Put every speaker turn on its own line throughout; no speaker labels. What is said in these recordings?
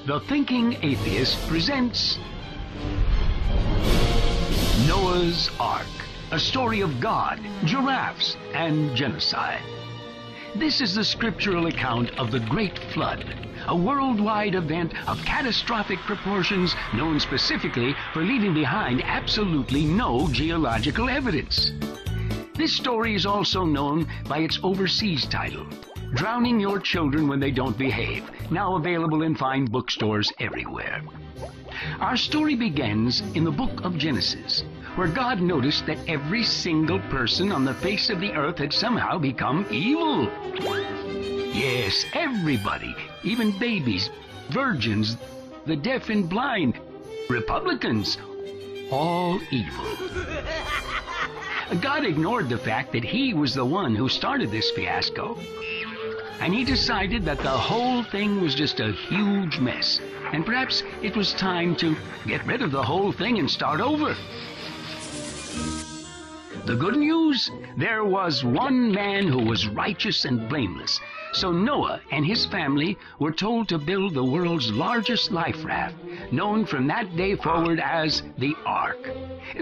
The Thinking Atheist presents Noah's Ark, a story of God, giraffes, and genocide. This is the scriptural account of the Great Flood, a worldwide event of catastrophic proportions known specifically for leaving behind absolutely no geological evidence. This story is also known by its overseas title, Drowning Your Children When They Don't Behave, now available in fine bookstores everywhere. Our story begins in the book of Genesis, where God noticed that every single person on the face of the earth had somehow become evil. Yes, everybody, even babies, virgins, the deaf and blind, Republicans, all evil. God ignored the fact that he was the one who started this fiasco, and he decided that the whole thing was just a huge mess, and perhaps it was time to get rid of the whole thing and start over. The good news? There was one man who was righteous and blameless. So Noah and his family were told to build the world's largest life raft, known from that day forward as the Ark.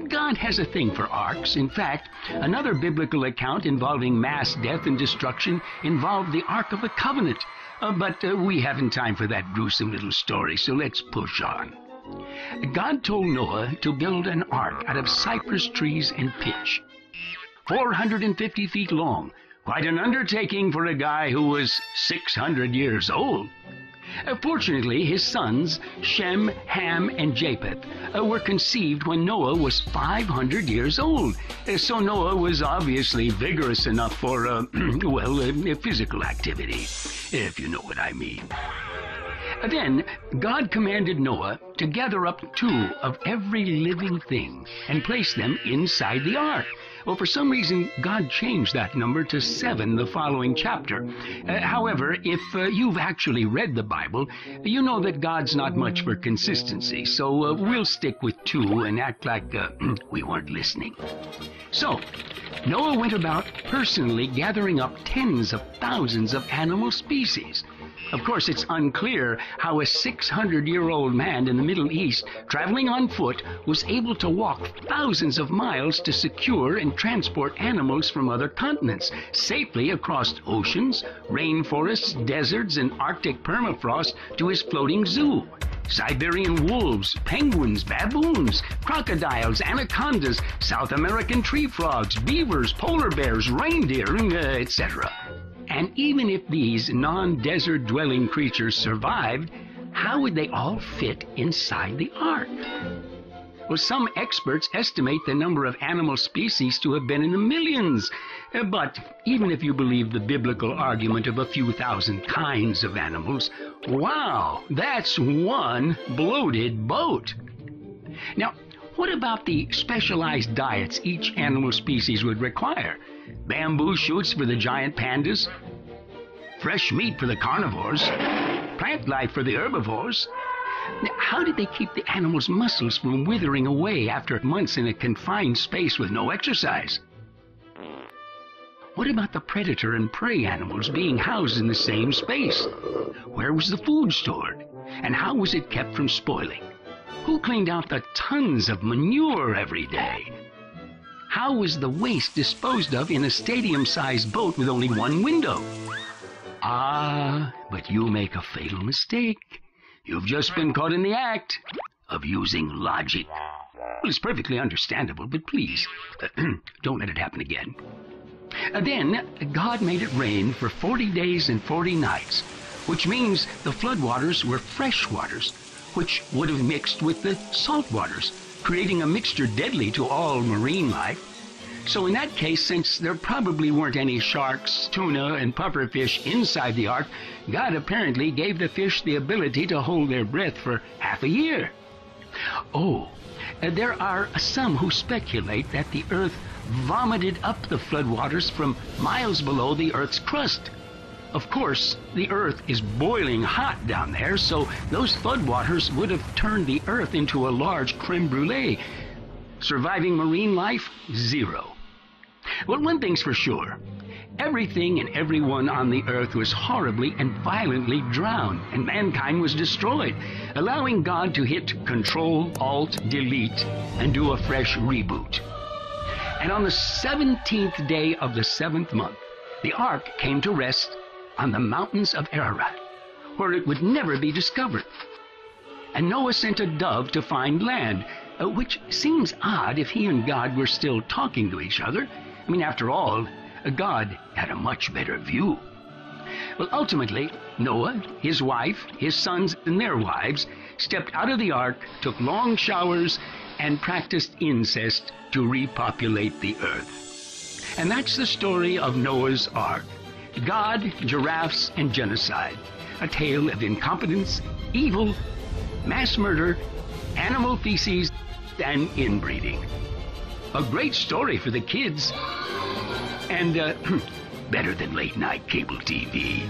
God has a thing for arks. In fact, another biblical account involving mass death and destruction involved the Ark of the Covenant. But we haven't time for that gruesome little story, so let's push on. God told Noah to build an ark out of cypress trees and pitch, 450 feet long. Quite an undertaking for a guy who was 600 years old. Fortunately, his sons, Shem, Ham, and Japheth, were conceived when Noah was 500 years old. So Noah was obviously vigorous enough for, physical activity, if you know what I mean. Then God commanded Noah to gather up 2 of every living thing and place them inside the ark. Well, for some reason, God changed that number to 7 the following chapter. However, if you've actually read the Bible, you know that God's not much for consistency, so we'll stick with 2 and act like we weren't listening. So, Noah went about personally gathering up tens of thousands of animal species. Of course, it's unclear how a 600-year-old man in the Middle East, traveling on foot, was able to walk thousands of miles to secure and transport animals from other continents safely across oceans, rainforests, deserts, and Arctic permafrost to his floating zoo. Siberian wolves, penguins, baboons, crocodiles, anacondas, South American tree frogs, beavers, polar bears, reindeer, etc. And even if these non-desert dwelling creatures survived, how would they all fit inside the ark? Well, some experts estimate the number of animal species to have been in the millions. But even if you believe the biblical argument of a few thousand kinds of animals, wow, that's one bloated boat. Now, what about the specialized diets each animal species would require? Bamboo shoots for the giant pandas, fresh meat for the carnivores, plant life for the herbivores. Now, how did they keep the animals' muscles from withering away after months in a confined space with no exercise? What about the predator and prey animals being housed in the same space? Where was the food stored? And how was it kept from spoiling? Who cleaned out the tons of manure every day? How was the waste disposed of in a stadium-sized boat with only one window? Ah, but you make a fatal mistake. You've just been caught in the act of using logic. Well, it's perfectly understandable, but please, don't let it happen again. Then, God made it rain for 40 days and 40 nights, which means the floodwaters were fresh waters, which would have mixed with the salt waters, creating a mixture deadly to all marine life. So in that case, since there probably weren't any sharks, tuna, and pufferfish inside the ark, God apparently gave the fish the ability to hold their breath for half a year. Oh, there are some who speculate that the earth vomited up the floodwaters from miles below the earth's crust. Of course, the earth is boiling hot down there, so those floodwaters would have turned the earth into a large creme brulee. Surviving marine life? 0. Well, one thing's for sure. Everything and everyone on the earth was horribly and violently drowned, and mankind was destroyed, allowing God to hit Control, Alt, Delete, and do a fresh reboot. And on the 17th day of the 7th month, the ark came to rest on the mountains of Ararat, where it would never be discovered. And Noah sent a dove to find land, which seems odd if he and God were still talking to each other. I mean, after all, God had a much better view. Well, ultimately, Noah, his wife, his sons, and their wives stepped out of the ark, took long showers, and practiced incest to repopulate the earth. And that's the story of Noah's Ark. God, giraffes, and genocide. A tale of incompetence, evil, mass murder, animal feces, and inbreeding. A great story for the kids. And better than late-night cable TV.